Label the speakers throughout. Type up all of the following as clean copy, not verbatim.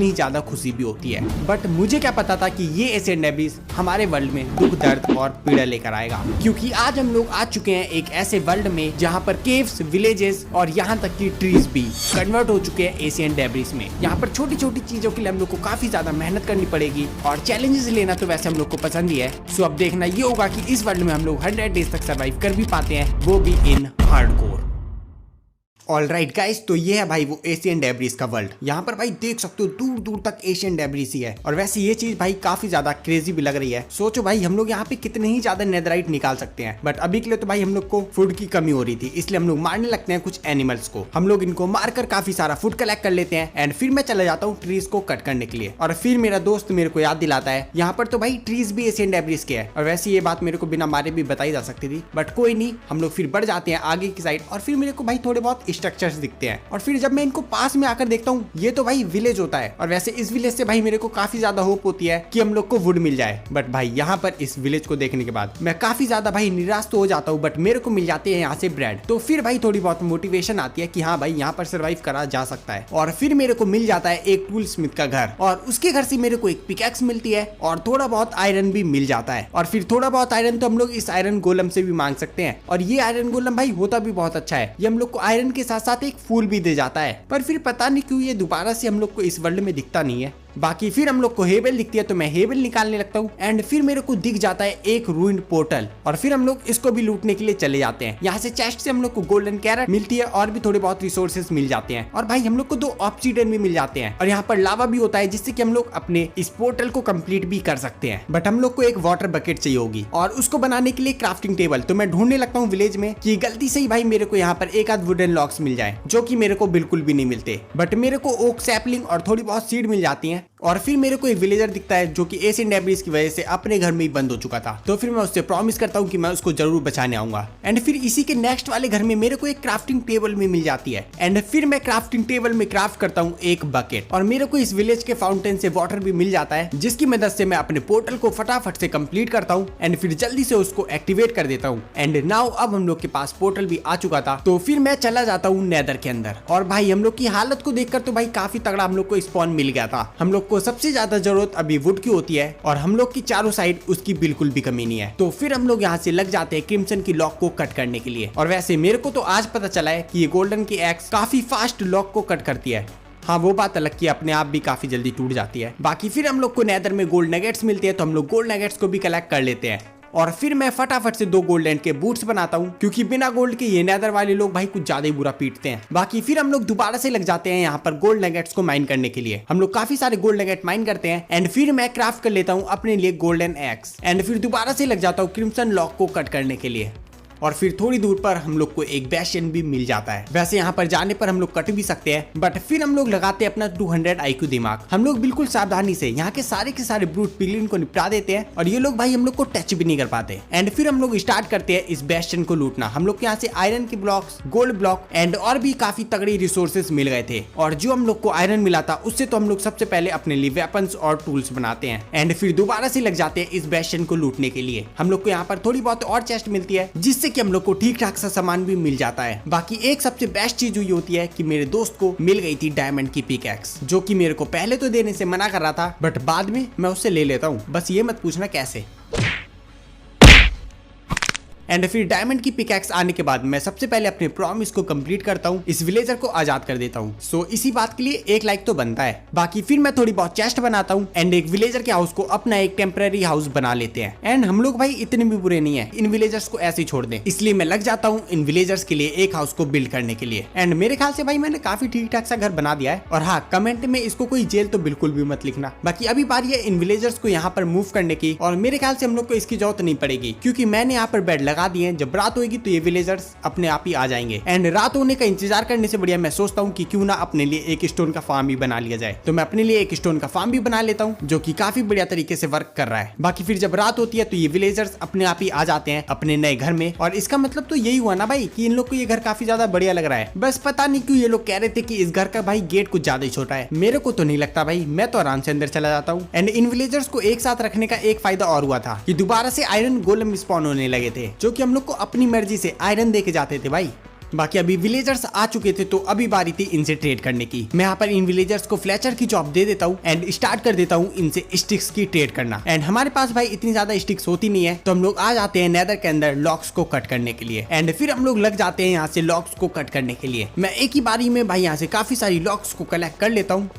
Speaker 1: इतनी ज्यादा खुशी भी होती है। बट मुझे क्या पता था कि ये एशियन डेब्रिस हमारे वर्ल्ड में दुख, दर्द और पीड़ा लेकर आएगा, क्योंकि आज हम लोग आ चुके हैं एक ऐसे वर्ल्ड में जहाँ पर केव्स, विलेजेस और यहाँ तक की ट्रीज भी कन्वर्ट हो चुके हैं एशियन डेब्रिस में। यहाँ पर छोटी छोटी चीजों के लिए हम लोग को काफी ज्यादा मेहनत करनी पड़ेगी और चैलेंजेस लेना तो वैसे हम लोग को पसंद ही है। सो अब देखना ये होगा कि इस वर्ल्ड में हम लोग 100 डेज तक सर्वाइव कर भी पाते हैं, वो भी इन हार्डकोर। ऑलराइट गाइस, तो ये है भाई वो एशियन डेब्रिस का वर्ल्ड। यहाँ पर भाई देख सकते हो दूर दूर तक एशियन डेब्रिस ही है। और वैसे ये चीज भाई काफी ज्यादा क्रेजी भी लग रही है। सोचो भाई हम लोग यहाँ पे कितने ही ज्यादा नेदराइट निकाल सकते हैं, बट अभी के लिए तो भाई हम लोग को फूड की कमी हो रही थी, इसलिए हम लोग मारने लगते हैं कुछ एनिमल्स को। हम लोग इनको मारकर काफी सारा फूड कलेक्ट कर लेते हैं एंड फिर मैं चला जाता हूँ ट्रीज को कट करने के लिए। और फिर मेरा दोस्त मेरे को याद दिलाता है यहाँ पर तो भाई ट्रीज भी एशियन डेब्रिस के है। और वैसे ये बात मेरे को बिना मारे भी बताई जा सकती थी, बट कोई नहीं, हम लोग फिर बढ़ जाते हैं आगे की साइड। और फिर मेरे को भाई थोड़े बहुत स्ट्रक्चर्स दिखते हैं और फिर जब मैं इनको पास में आकर देखता हूँ ये तो भाई विलेज होता है। और वैसे इस विलेज से भाई मेरे को काफी ज्यादा होप होती है कि हम लोग को वुड मिल जाए। बट भाई यहाँ पर इस विलेज को देखने के बाद मैं काफी ज्यादा भाई निराश तो हो जाता हूँ, बट मेरे को मिल जाते हैं यहाँ से ब्रेड। तो फिर भाई थोड़ी बहुत मोटिवेशन आती है कि हाँ भाई यहाँ पर सर्वाइव करा जा सकता है। और फिर मेरे को मिल जाता है एक टूल स्मिथ का घर, और उसके घर से मेरे को एक पिकैक्स मिलती है और थोड़ा बहुत आयरन भी मिल जाता है। और फिर थोड़ा बहुत आयरन तो हम लोग इस आयरन गोलम से भी मांग सकते हैं। और ये आयरन गोलम भाई होता भी बहुत अच्छा है, ये हम लोग को आयरन के साथ साथ एक फूल भी दे जाता है। पर फिर पता नहीं क्यों ये दोबारा से हम लोग को इस वर्ल्ड में दिखता नहीं है। बाकी फिर हम लोग को हेबल दिखती है तो मैं हेबल निकालने लगता हूँ एंड फिर मेरे को दिख जाता है एक रूइंड पोर्टल। और फिर हम लोग इसको भी लूटने के लिए चले जाते हैं। यहाँ से चेस्ट से हम लोग को गोल्डन कैरेट मिलती है और भी थोड़े बहुत रिसोर्सेज मिल जाते हैं। और भाई हम लोग को 2 ऑब्सीडियन भी मिल जाते हैं और यहाँ पर लावा भी होता है, जिससे कि हम लोग अपने इस पोर्टल को कंप्लीट भी कर सकते हैं। बट हम लोग को एक वाटर बकेट चाहिए होगी और उसको बनाने के लिए क्राफ्टिंग टेबल। तो मैं ढूंढने लगता हूँ विलेज में कि गलती से ही भाई मेरे को यहाँ पर एक आध वुडन लॉक्स मिल जाए, जो कि मेरे को बिल्कुल भी नहीं मिलते। बट मेरे को ओक सैपलिंग और थोड़ी बहुत सीड मिल जाती है। और फिर मेरे को एक विलेजर दिखता है जो कि एशियन डेब्रिस की वजह से अपने घर में ही बंद हो चुका था। तो फिर मैं उससे प्रॉमिस करता हूँ कि मैं उसको जरूर बचाने आऊंगा। एंड फिर इसी के नेक्स्ट वाले घर में मेरे को एक क्राफ्टिंग टेबल भी मिल जाती है। एंड फिर मैं क्राफ्टिंग टेबल में क्राफ्ट करता हूँ एक बकेट और मेरे को इस विलेज के फाउंटेन से वाटर भी मिल जाता है, जिसकी मदद से मैं अपने पोर्टल को फटाफट से कंप्लीट करता हूँ एंड फिर जल्दी से उसको एक्टिवेट कर देता हूँ। एंड नाउ अब हम लोग के पास पोर्टल भी आ चुका था। तो फिर मैं चला जाता हूँ नेदर के अंदर। और भाई हम लोग की हालत को देखकर तो भाई काफी तगड़ा हम लोग को स्पॉन मिल गया था। हम लोग को सबसे ज्यादा जरूरत अभी वुड की होती है और हम लोग की चारों साइड उसकी बिल्कुल भी कमी नहीं है। तो फिर हम लोग यहाँ से लग जाते हैं क्रिम्सन की लॉक को कट करने के लिए। और वैसे मेरे को तो आज पता चला है कि ये गोल्डन की एक्स काफी फास्ट लॉक को कट करती है। हाँ वो बात अलग की अपने आप भी काफी जल्दी टूट जाती है। बाकी फिर हम लोग को नेदर में गोल्ड नगेट्स मिलते हैं, तो हम लोग गोल्ड नगेट्स को भी कलेक्ट कर लेते हैं। और फिर मैं फटाफट से 2 गोल्ड के बूट्स बनाता हूँ, क्योंकि बिना गोल्ड के ये नेदर वाले लोग भाई कुछ ज्यादा ही बुरा पीटते हैं। बाकी फिर हम लोग दोबारा से लग जाते हैं यहाँ पर गोल्ड नगेट्स को माइन करने के लिए। हम लोग काफी सारे गोल्ड नगेट माइन करते हैं एंड फिर मैं क्राफ्ट कर लेता हूँ अपने लिए गोल्डन एक्स एंड फिर दोबारा से लग जाता हूँ क्रिम्सन लॉक को कट करने के लिए। और फिर थोड़ी दूर पर हम लोग को एक बेस्टियन भी मिल जाता है। वैसे यहाँ पर जाने पर हम लोग कट भी सकते हैं, बट फिर हम लोग लगाते हैं अपना 200 IQ दिमाग। हम लोग बिल्कुल सावधानी से यहाँ के सारे ब्रूट पिगलिन को निपटा देते हैं और ये लोग भाई हम लोग को टच भी नहीं कर पाते। एंड फिर हम लोग स्टार्ट करते हैं इस बेस्टियन को लूटना। हम लोग को यहाँ से आयरन के ब्लॉक्स, गोल्ड ब्लॉक एंड और भी काफी तगड़ी रिसोर्सेज मिल गए थे। और जो हम लोग को आयरन मिला था उससे तो हम लोग सबसे पहले अपने लिए वेपन्स और टूल्स बनाते हैं एंड फिर दोबारा से लग जाते हैं इस बेस्टियन को लूटने के लिए। हम लोग को यहाँ पर थोड़ी बहुत और चेस्ट मिलती है, जिससे कि हम लोग को ठीक सा सामान भी मिल जाता है। बाकी एक सबसे बेस्ट चीज हुई होती है कि मेरे दोस्त को मिल गई थी डायमंड की पिकैक्स, जो कि मेरे को पहले तो देने से मना कर रहा था, बट बाद में मैं उससे ले लेता हूँ। बस ये मत पूछना कैसे। एंड फिर डायमंड की पिकैक्स आने के बाद मैं सबसे पहले अपने प्रॉमिस को कंप्लीट करता हूँ, इस विलेजर को आजाद कर देता हूँ। सो इसी बात के लिए 1 लाइक तो बनता है। बाकी फिर मैं थोड़ी बहुत चेस्ट बनाता हूँ एंड एक विलेजर के हाउस को अपना एक टेम्पररी हाउस बना लेते हैं। एंड हम लोग भाई इतने भी बुरे नहीं है, इन विलेजर्स को ऐसे ही छोड़ दें, इसलिए मैं लग जाता हूँ इन विलेजर्स के लिए एक हाउस को बिल्ड करने के लिए। एंड मेरे ख्याल से भाई मैंने काफी ठीक ठाक सा घर बना दिया है। और हाँ, कमेंट में इसको कोई जेल तो बिल्कुल भी मत लिखना। बाकी अभी बारी है इन विलेजर्स को यहाँ पर मूव करने की, और मेरे ख्याल से हम लोग को इसकी जरूरत नहीं पड़ेगी, क्योंकि मैंने यहाँ पर बेड लगा दिए हैं। जब रात होगी तो ये विलेजर्स अपने आप ही आ जाएंगे। एंड रात होने का इंतजार करने से बढ़िया मैं सोचता हूँ कि क्यों ना अपने लिए एक स्टोन का फार्म भी बना लिया जाए। तो मैं अपने लिए एक स्टोन का फार्म भी बना लेता हूँ, जो कि काफी बढ़िया तरीके से वर्क कर रहा है। बाकी फिर जब रात होती है तो ये विलेजर्स अपने आप ही आ जाते हैं अपने नए घर में। और इसका मतलब तो यही हुआ ना भाई कि इन लोग को ये घर काफी ज्यादा बढ़िया लग रहा है। बस पता नहीं क्यों ये लोग कह रहे थे कि इस घर का भाई गेट कुछ ज्यादा ही छोटा है। मेरे को तो नहीं लगता भाई, मैं तो आराम से अंदर चला जाता हूँ। एंड इन विलेजर्स को एक साथ रखने का एक फायदा और हुआ था कि दोबारा से आयरन गोलम स्पॉन होने लगे थे, जो कि हम लोग को अपनी मर्जी से आयरन दे के जाते थे भाई। बाकी अभी विलेजर्स आ चुके थे तो अभी बारी थी इनसे ट्रेड करने की। मैं यहाँ पर इन विलेजर्स को फ्लेचर की जॉब दे देता हूँ एंड स्टार्ट कर देता हूँ इनसे स्टिक्स की ट्रेड करना। एंड हमारे पास भाई इतनी ज्यादा स्टिक्स होती नहीं है तो हम लोग आ जाते हैं नेदर के अंदर लॉक्स को कट करने के लिए एंड फिर हम लोग लग जाते हैं यहाँ से लॉक्स को कट करने के लिए। मैं एक ही बारी में भाई यहाँ से काफी सारी लॉक्स को कलेक्ट कर लेता हूँ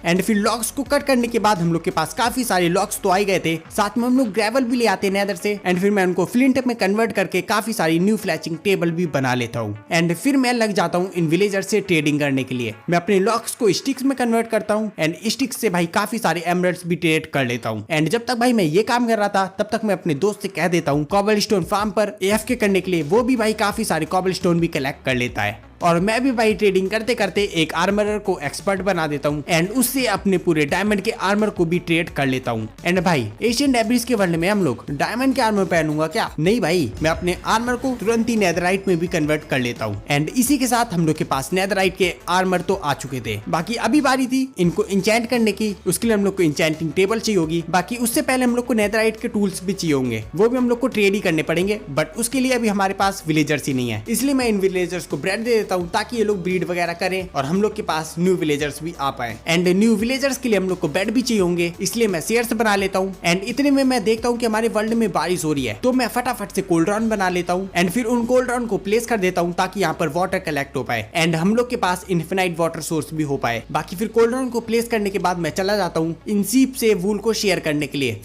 Speaker 1: एंड फिर लॉक्स को कट करने के बाद हम लोग के पास काफी सारे लॉक्स तो आ ही गए थे, साथ में हम लोग ग्रेवल भी ले आते हैं नेदर से एंड फिर मैं उनको फ्लिंट में कन्वर्ट करके काफी सारी न्यू फ्लैचिंग टेबल भी बना लेता हूँ एंड फिर मैं लग जाता हूँ इन विलेजर से ट्रेडिंग करने के लिए। मैं अपने लॉक्स को स्टिक्स में कन्वर्ट करता हूँ एंड स्टिक्स से भाई काफी सारे एमरल्ड्स भी ट्रेड कर लेता हूँ। एंड जब तक भाई मैं ये काम कर रहा था तब तक मैं अपने दोस्त से कह देता हूँ कॉबलस्टोन फार्म पर AFK करने के लिए, वो भी भाई काफी सारे कॉबलस्टोन भी कलेक्ट कर लेता है और मैं भी भाई ट्रेडिंग करते करते एक आर्मरर को एक्सपर्ट बना देता हूँ एंड उससे अपने पूरे डायमंड के आर्मर को भी ट्रेड कर लेता हूँ। एंड भाई एशियन डेब्रिस के वर्ल्ड में हम लोग डायमंड के आर्मर पहनूंगा क्या? नहीं भाई, मैं अपने आर्मर को तुरंत ही नेदरराइट में भी कन्वर्ट कर लेता हूँ एंड इसी के साथ हम लोग के पास नेदरराइट के आर्मर तो आ चुके थे। बाकी अभी बारी थी इनको इंचेंट करने की, उसके लिए हम लोग को इंचेंटिंग टेबल चाहिए होगी। बाकी उससे पहले हम लोग को नेदरराइट के टूल्स भी चाहिए होंगे, वो भी हम लोग को ट्रेड ही करने पड़ेंगे, बट उसके लिए अभी हमारे पास विलेजर्स ही नहीं है। इसलिए मैं इन विलेजर्स को ब्रेड दे देता हूँ ताकि ये लोग ब्रीड वगैरह करें और हम लोग के पास न्यू विलेजर्स भी आ पाए। एंड न्यू विलेजर्स के लिए हम लोग को बेड भी चाहिए होंगे, इसलिए मैं शेयर्स बना लेता हूँ। एंड इतने में मैं देखता हूँ कि हमारे वर्ल्ड में बारिश हो रही है तो मैं फटाफट से कोल्ड्रॉन बना लेता हूँ एंड फिर उन कोल्ड्रॉन को प्लेस कर देता हूँ ताकि यहाँ पर वाटर कलेक्ट हो पाए एंड हम लोग के पास इन्फिनाइट वाटर सोर्स भी हो पाए। बाकी फिर कोल्ड्रॉन को प्लेस करने के बाद मैं चला जाता हूँ इन सीप से वूल को शेयर करने के लिए।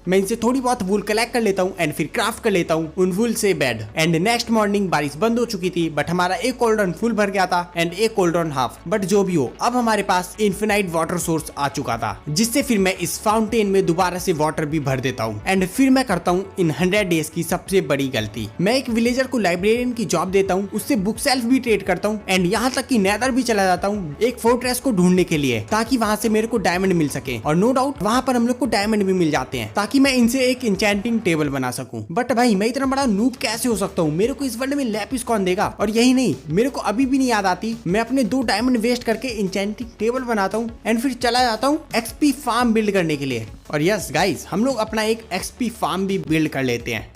Speaker 1: मैं इनसे थोड़ी बहुत वूल कलेक्ट कर लेता हूँ एंड फिर क्राफ्ट कर लेता हूँ उन वूल से बेड। एंड नेक्स्ट मॉर्निंग बारिश बंद हो चुकी थी बट हमारा एक कोल्ड्रॉन फुल भर गया था एंड एक कोल्ड्रॉन हाफ, बट जो भी हो अब हमारे पास इन्फिनाइट वाटर सोर्स आ चुका था, जिससे फिर मैं इस फाउंटेन में दोबारा से वाटर भी भर देता हूँ। एंड फिर मैं करता हूँ इन 100 डेज की सबसे बड़ी गलती, मैं एक विलेजर को लाइब्रेरियन की जॉब देता हूँ, उससे बुक सेल्फ भी ट्रेड करता हूँ एंड यहाँ तक कि नेदर भी चला जाता हूँ एक फोर्ट्रेस को ढूंढने के लिए ताकि वहां से मेरे को डायमंड मिल सके। और नो डाउट वहां पर हम लोग को डायमंड भी मिल जाते हैं ताकि मैं इनसे एक इंचेंटिंग टेबल बना सकूं। बट भाई मैं इतना बड़ा नूब कैसे हो सकता हूँ? मेरे को इस वर्ल्ड में लैपिस कौन देगा? और यही नहीं, मेरे को अभी भी नहीं याद आती, मैं अपने 2 डायमंड वेस्ट करके इंचेंटिंग टेबल बनाता हूँ एंड फिर चला जाता हूँ XP फार्म बिल्ड करने के लिए। और यस गाइस, हम लोग अपना एक XP फार्म भी बिल्ड कर लेते हैं।